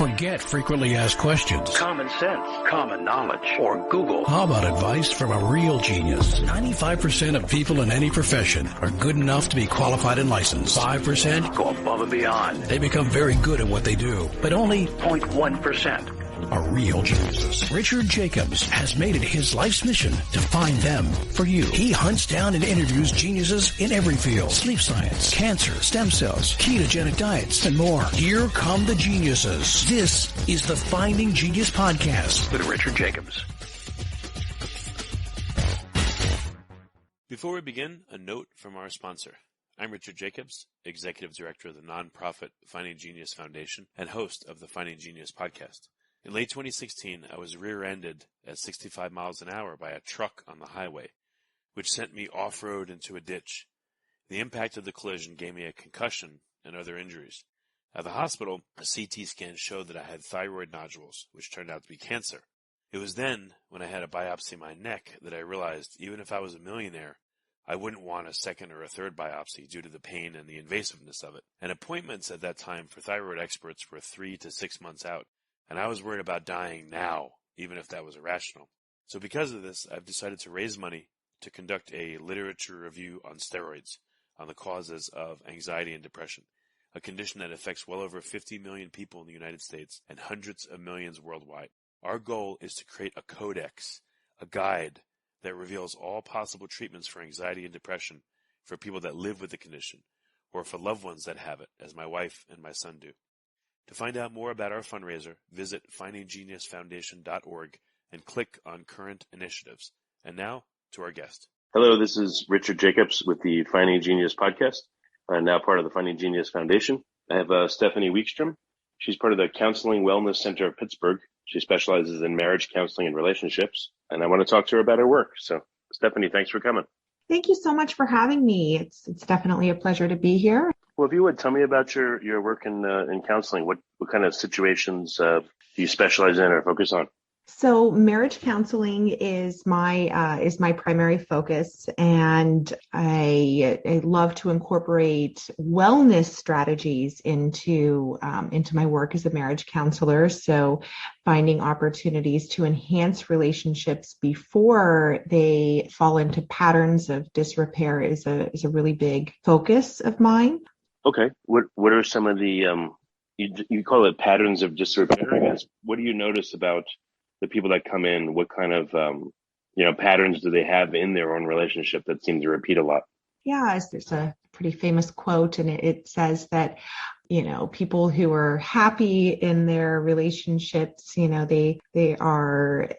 Forget frequently asked questions, common sense, common knowledge, or Google. How about advice from a real genius? 95% of people in any profession are good enough to be qualified and licensed. 5% go above and beyond. They become very good at what they do, but only 0.1% are real geniuses. Richard Jacobs has made it his life's mission to find them for you. He hunts down and interviews geniuses in every field: sleep science, cancer, stem cells, ketogenic diets, and more. Here come the geniuses. This is the Finding Genius Podcast with Richard Jacobs. Before we begin, a note from our sponsor. I'm Richard Jacobs, Executive Director of the nonprofit Finding Genius Foundation and host of the Finding Genius Podcast. In late 2016, I was rear-ended at 65 miles an hour by a truck on the highway, which sent me off-road into a ditch. The impact of the collision gave me a concussion and other injuries. At the hospital, a CT scan showed that I had thyroid nodules, which turned out to be cancer. It was then, when I had a biopsy of my neck, that I realized even if I was a millionaire, I wouldn't want a second or a third biopsy due to the pain and the invasiveness of it. And appointments at that time for thyroid experts were 3 to 6 months out. And I was worried about dying now, even if that was irrational. So because of this, I've decided to raise money to conduct a literature review on steroids, on the causes of anxiety and depression, a condition that affects well over 50 million people in the United States and hundreds of millions worldwide. Our goal is to create a codex, a guide that reveals all possible treatments for anxiety and depression for people that live with the condition, or for loved ones that have it, as my wife and my son do. To find out more about our fundraiser, visit findinggeniusfoundation.org and click on Current Initiatives. And now, to our guest. Hello, this is Richard Jacobs with the Finding Genius Podcast, now part of the Finding Genius Foundation. I have Stephanie Wijkstrom. She's part of the Counselling Wellness Center of Pittsburgh. She specializes in marriage counseling and relationships, and I want to talk to her about her work. So, Stephanie, thanks for coming. Thank you so much for having me. It's definitely a pleasure to be here. Well, if you would, tell me about your work in counseling. What kind of situations do you specialize in or focus on? So marriage counseling is my primary focus, and I love to incorporate wellness strategies into my work as a marriage counselor. So finding opportunities to enhance relationships before they fall into patterns of disrepair is a really big focus of mine. Okay. What are some of the you call it patterns of disrepair, I guess? What do you notice about the people that come in? What kind of patterns do they have in their own relationship that seem to repeat a lot? Yeah, there's a pretty famous quote, and it says that, people who are happy in their relationships, they are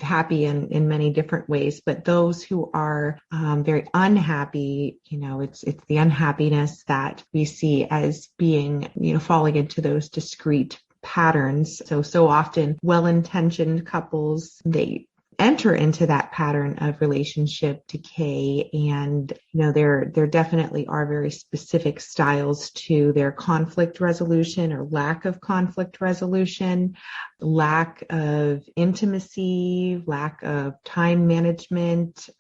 happy in many different ways, but those who are very unhappy, it's the unhappiness that we see as being, falling into those discrete patterns. So often well-intentioned couples, they enter into that pattern of relationship decay, and there definitely are very specific styles to their conflict resolution or lack of conflict resolution, lack of intimacy, lack of time management.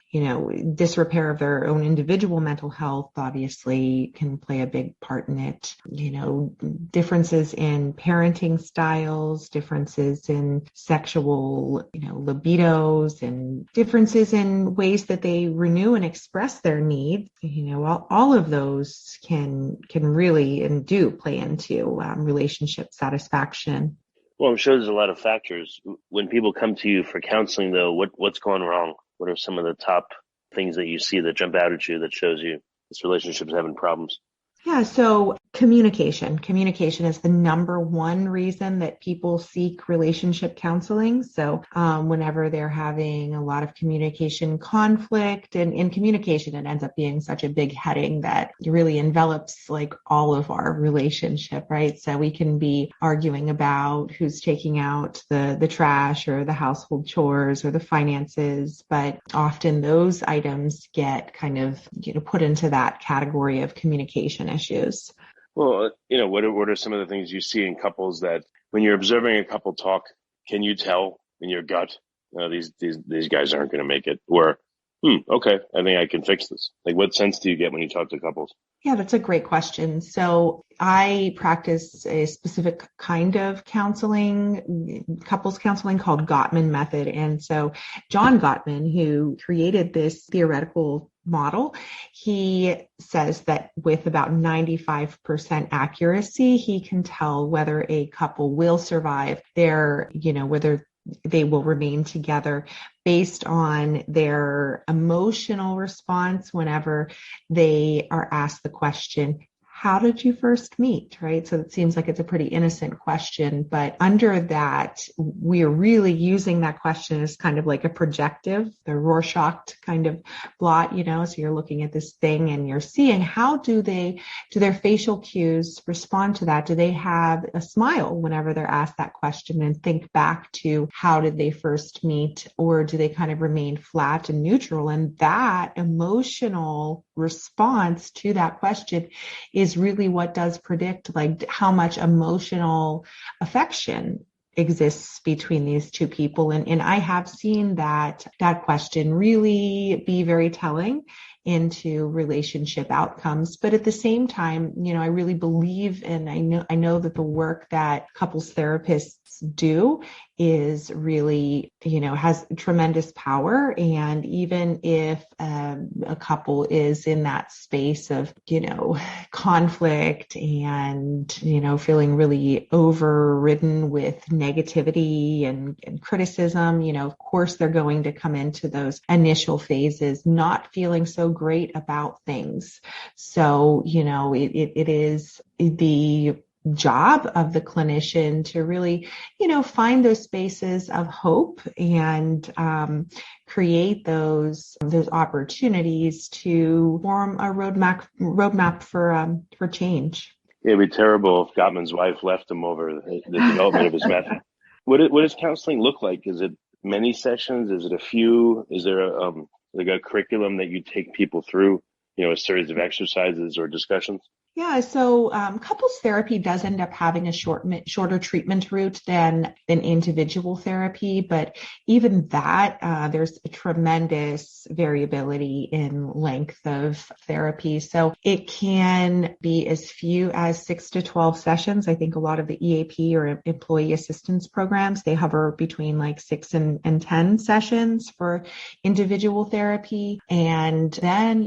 Disrepair of their own individual mental health obviously can play a big part in it. Differences in parenting styles, differences in sexual, libidos, and differences in ways that they renew and express their needs. All of those can really and do play into relationship satisfaction. Well, I'm sure there's a lot of factors. When people come to you for counseling, though, what's going wrong? What are some of the top things that you see that jump out at you that shows you this relationship's having problems? Yeah, so communication. Communication is the number one reason that people seek relationship counseling. So whenever they're having a lot of communication conflict, and in communication, it ends up being such a big heading that it really envelops like all of our relationship, right? So we can be arguing about who's taking out the trash or the household chores or the finances, but often those items get kind of put into that category of communication issues. Well, what are some of the things you see in couples that when you're observing a couple talk, can you tell in your gut, these guys aren't going to make it? Or Okay. I think I can fix this. Like, what sense do you get when you talk to couples? Yeah, that's a great question. So I practice a specific kind of counseling, couples counseling called Gottman Method. And so John Gottman, who created this theoretical model, he says that with about 95% accuracy, he can tell whether a couple will survive whether they will remain together based on their emotional response whenever they are asked the question, how did you first meet, right? So it seems like it's a pretty innocent question, but under that, we are really using that question as kind of like a projective, the Rorschach kind of blot, so you're looking at this thing and you're seeing how do their facial cues respond to that? Do they have a smile whenever they're asked that question and think back to how did they first meet, or do they kind of remain flat and neutral? And that emotional response to that question is really what does predict like how much emotional affection exists between these two people. And I have seen that question really be very telling into relationship outcomes. But at the same time, I really believe, and I know that the work that couples therapists do is really, has tremendous power. And even if a couple is in that space of, conflict and, feeling really overridden with negativity and criticism, of course, they're going to come into those initial phases not feeling so great about things. So, it is the job of the clinician to really, find those spaces of hope and create those opportunities to form a roadmap for change. It'd be terrible if Gottman's wife left him over the development of his method. What does counseling look like? Is it many sessions? Is it a few? Is there a curriculum that you take people through? A series of exercises or discussions? Yeah, so couples therapy does end up having a shorter treatment route than individual therapy, but even that, there's a tremendous variability in length of therapy. So it can be as few as 6 to 12 sessions. I think a lot of the EAP or employee assistance programs, they hover between like 6 and 10 sessions for individual therapy. And then,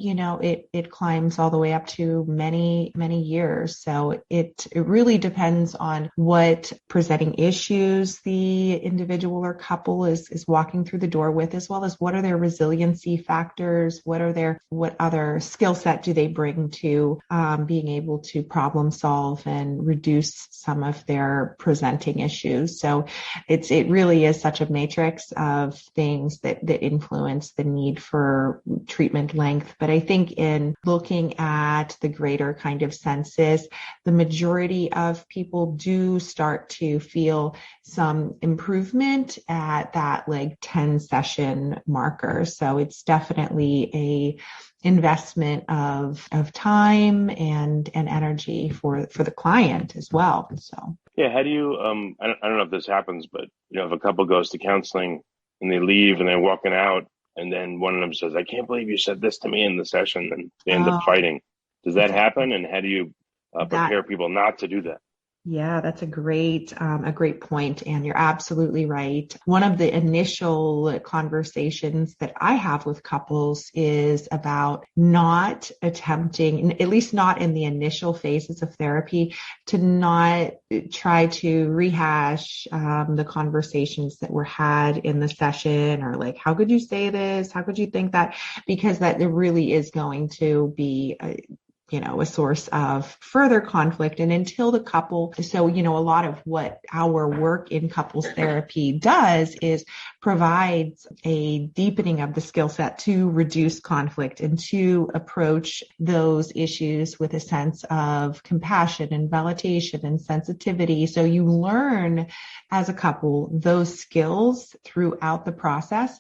it climbs all the way up to many years. So it really depends on what presenting issues the individual or couple is walking through the door with, as well as what are their resiliency factors, what other skill set do they bring to being able to problem solve and reduce some of their presenting issues. So it really is such a matrix of things that influence the need for treatment length. But I think in looking at the greater kind of senses, the majority of people do start to feel some improvement at that like 10 session marker. So it's definitely a investment of time and energy for the client as well. So yeah, how do you I don't know if this happens, but if a couple goes to counseling and they leave and they're walking out, and then one of them says, I can't believe you said this to me in the session, and they end up fighting. Does that happen? And how do you prepare people not to do that? Yeah, that's a great point. And you're absolutely right. One of the initial conversations that I have with couples is about not attempting, at least not in the initial phases of therapy, to not try to rehash the conversations that were had in the session, or like, how could you say this? How could you think that? Because that there really is going to be a source of further conflict. And until the couple, so, a lot of what our work in couples therapy does is provides a deepening of the skill set to reduce conflict and to approach those issues with a sense of compassion and validation and sensitivity. So you learn as a couple those skills throughout the process.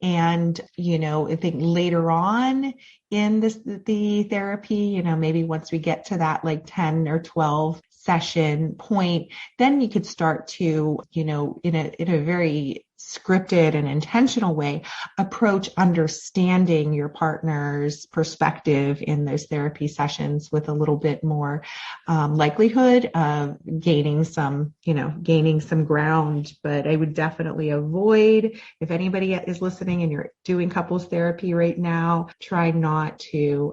And, I think later on in the therapy, maybe once we get to that like 10 or 12 session point, then you could start to, in a very scripted and intentional way, approach understanding your partner's perspective in those therapy sessions with a little bit more likelihood of gaining some ground. But I would definitely avoid, if anybody is listening and you're doing couples therapy right now, try not to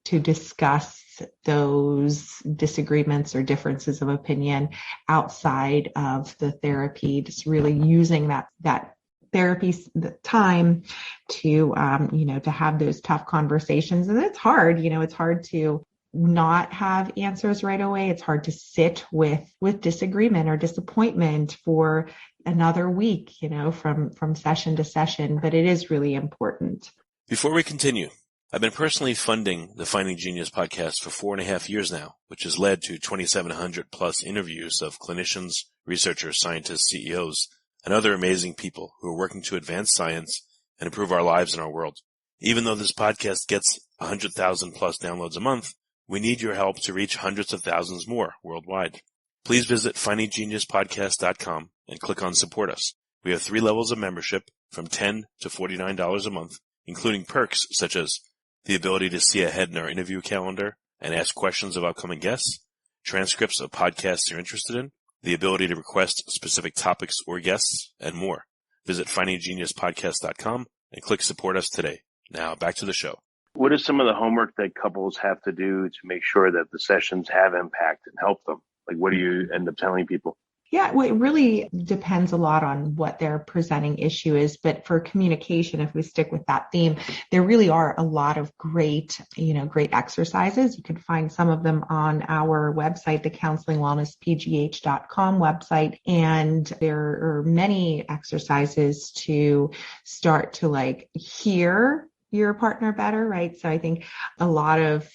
discuss those disagreements or differences of opinion outside of the therapy. Just really using that therapy time to to have those tough conversations. And it's hard, it's hard to not have answers right away. It's hard to sit with disagreement or disappointment for another week, from session to session, but it is really important. Before we continue, I've been personally funding the Finding Genius podcast for 4.5 years now, which has led to 2,700 plus interviews of clinicians, researchers, scientists, CEOs, and other amazing people who are working to advance science and improve our lives and our world. Even though this podcast gets 100,000 plus downloads a month, we need your help to reach hundreds of thousands more worldwide. Please visit findinggeniuspodcast.com and click on Support Us. We have 3 levels of membership from $10 to $49 a month, including perks such as the ability to see ahead in our interview calendar and ask questions of upcoming guests, transcripts of podcasts you're interested in, the ability to request specific topics or guests, and more. Visit findinggeniuspodcast.com and click Support Us today. Now back to the show. What is some of the homework that couples have to do to make sure that the sessions have impact and help them? Like, what do you end up telling people? Yeah, well, it really depends a lot on what their presenting issue is. But for communication, if we stick with that theme, there really are a lot of great exercises. You can find some of them on our website, the CounselingWellnessPGH.com website. And there are many exercises to start to hear your partner better, right? So I think a lot of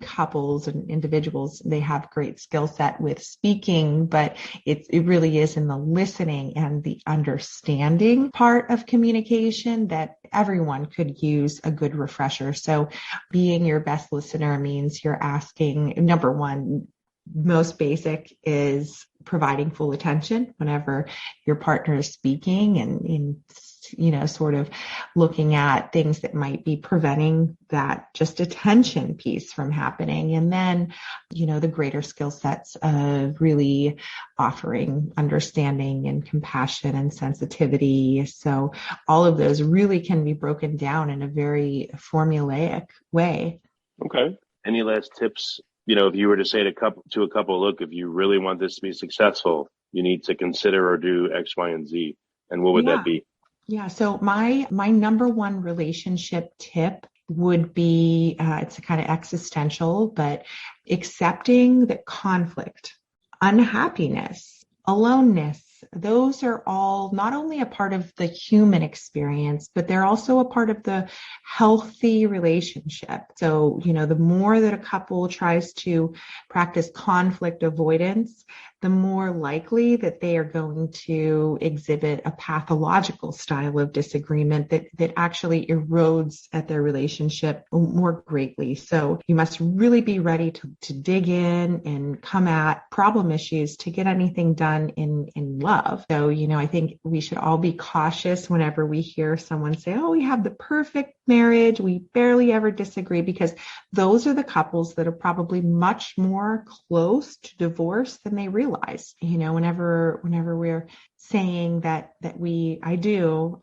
couples and individuals, they have great skill set with speaking, but it really is in the listening and the understanding part of communication that everyone could use a good refresher. So being your best listener means you're asking, number one, most basic is providing full attention whenever your partner is speaking and sort of looking at things that might be preventing that just attention piece from happening. And then, the greater skill sets of really offering understanding and compassion and sensitivity. So all of those really can be broken down in a very formulaic way. Okay. Any last tips? If you were to say to a couple, look, if you really want this to be successful, you need to consider or do X, Y, and Z. And what would that be? Yeah. So my number one relationship tip would be, it's a kind of existential, but accepting that conflict, unhappiness, aloneness, those are all not only a part of the human experience, but they're also a part of the healthy relationship. So, the more that a couple tries to practice conflict avoidance, the more likely that they are going to exhibit a pathological style of disagreement that actually erodes at their relationship more greatly. So you must really be ready to dig in and come at problem issues to get anything done in love. So, I think we should all be cautious whenever we hear someone say, oh, we have the perfect marriage, we barely ever disagree, because those are the couples that are probably much more close to divorce than they realize. Whenever we're saying that I do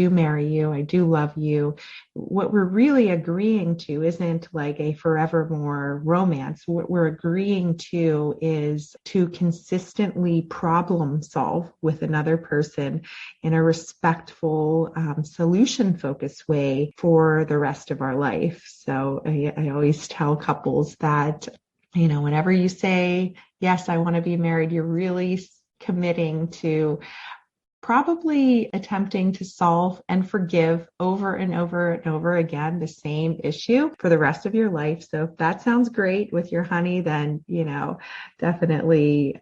marry you, I do love you, what we're really agreeing to isn't like a forevermore romance. What we're agreeing to is to consistently problem solve with another person in a respectful, solution-focused way for the rest of our life. So I always tell couples that, whenever you say, yes, I want to be married, you're really committing to probably attempting to solve and forgive over and over and over again the same issue for the rest of your life. So if that sounds great with your honey, then, definitely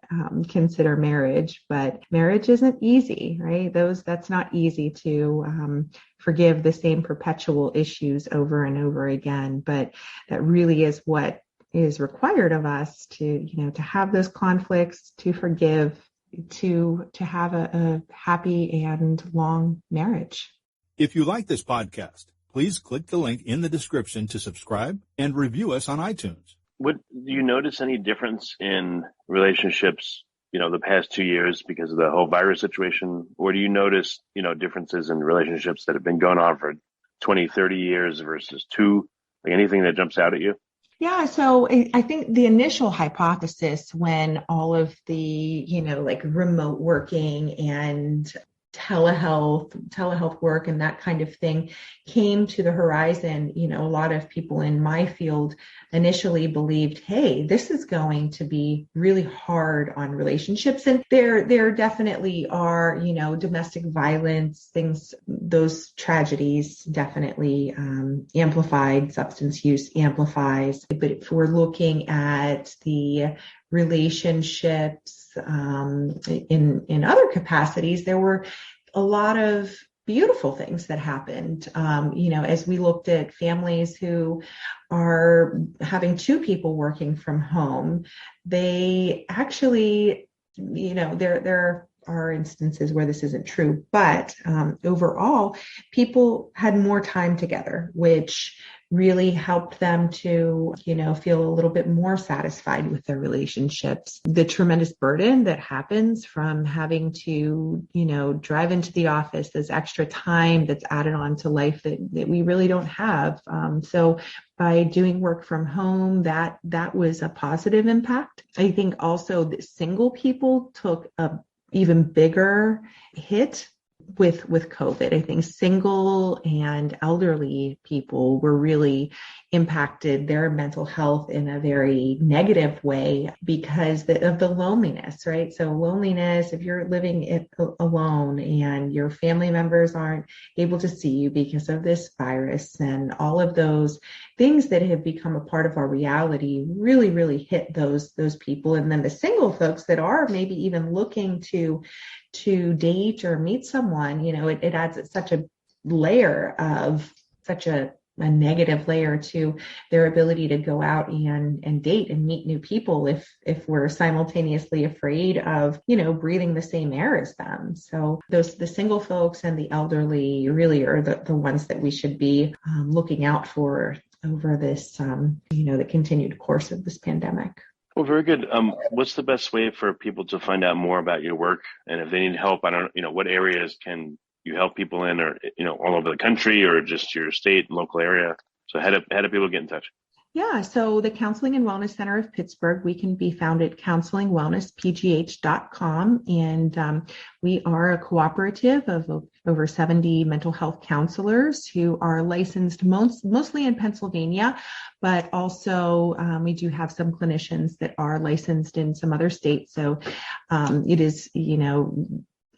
consider marriage. But marriage isn't easy, right? That's not easy to forgive the same perpetual issues over and over again. But that really is what is required of us to have those conflicts, to forgive, to have a happy and long marriage. If you like this podcast, please click the link in the description to subscribe and review us on iTunes. Do you notice any difference in relationships, the past 2 years because of the whole virus situation? Or do you notice, differences in relationships that have been going on for 20, 30 years versus 2? Like anything that jumps out at you? Yeah, so I think the initial hypothesis when all of the, like remote working and telehealth work and that kind of thing came to the horizon, a lot of people in my field initially believed, hey, this is going to be really hard on relationships. And there definitely are, domestic violence, things, those tragedies definitely amplified, substance use amplifies. But if we're looking at the relationships in other capacities, there were a lot of beautiful things that happened. As we looked at families who are having 2 people working from home, they actually, there are instances where this isn't true, but overall, people had more time together, which really helped them to, feel a little bit more satisfied with their relationships. The tremendous burden that happens from having to, drive into the office, there's extra time that's added on to life that we really don't have. So by doing work from home, that was a positive impact. I think also that single people took a even bigger hit with COVID. I think single and elderly people were really impacted, their mental health in a very negative way because of the loneliness, right? So loneliness, if you're living alone and your family members aren't able to see you because of this virus and all of those things that have become a part of our reality really, really hit those people. And then the single folks that are maybe even looking to date or meet someone, it adds such a layer of such a negative layer to their ability to go out and date and meet new people if we're simultaneously afraid of, breathing the same air as them. So the single folks and the elderly really are the ones that we should be looking out for over this, the continued course of this pandemic. Well, very good. What's the best way for people to find out more about your work? And if they need help, what areas can you help people in, or, all over the country or just your state and local area? So how do people get in touch? Yeah, so the Counseling and Wellness Center of Pittsburgh, we can be found at counselingwellnesspgh.com. And we are a cooperative of over 70 mental health counselors who are licensed mostly in Pennsylvania, but also we do have some clinicians that are licensed in some other states. So it is,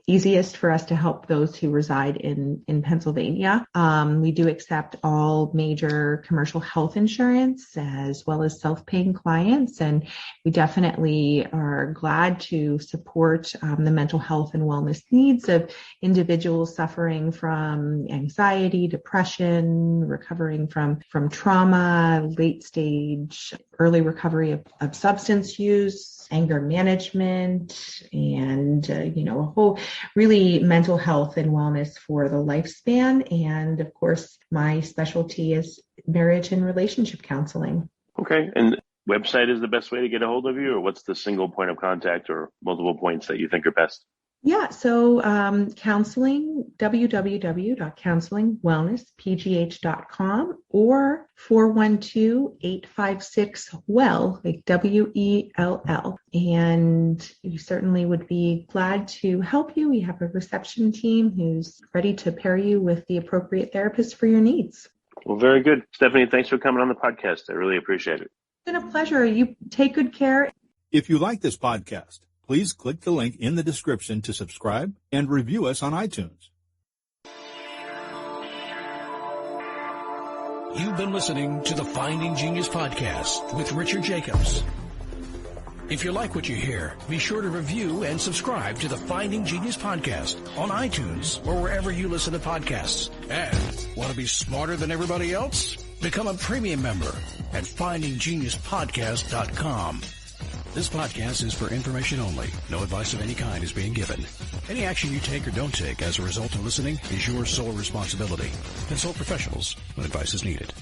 easiest for us to help those who reside in Pennsylvania. We do accept all major commercial health insurance as well as self-paying clients. And we definitely are glad to support the mental health and wellness needs of individuals suffering from anxiety, depression, recovering from trauma, late stage, early recovery of substance use, anger management, and, a whole really mental health and wellness for the lifespan. And of course, my specialty is marriage and relationship counseling. Okay. And website is the best way to get a hold of you, or what's the single point of contact or multiple points that you think are best? Yeah, so counseling, www.counselingwellnesspgh.com or 412-856-WELL, like WELL. And we certainly would be glad to help you. We have a reception team who's ready to pair you with the appropriate therapist for your needs. Well, very good. Stephanie, thanks for coming on the podcast. I really appreciate it. It's been a pleasure. You take good care. If you like this podcast, please click the link in the description to subscribe and review us on iTunes. You've been listening to the Finding Genius podcast with Richard Jacobs. If you like what you hear, be sure to review and subscribe to the Finding Genius podcast on iTunes or wherever you listen to podcasts. And want to be smarter than everybody else? Become a premium member at findinggeniuspodcast.com. This podcast is for information only. No advice of any kind is being given. Any action you take or don't take as a result of listening is your sole responsibility. Consult professionals when advice is needed.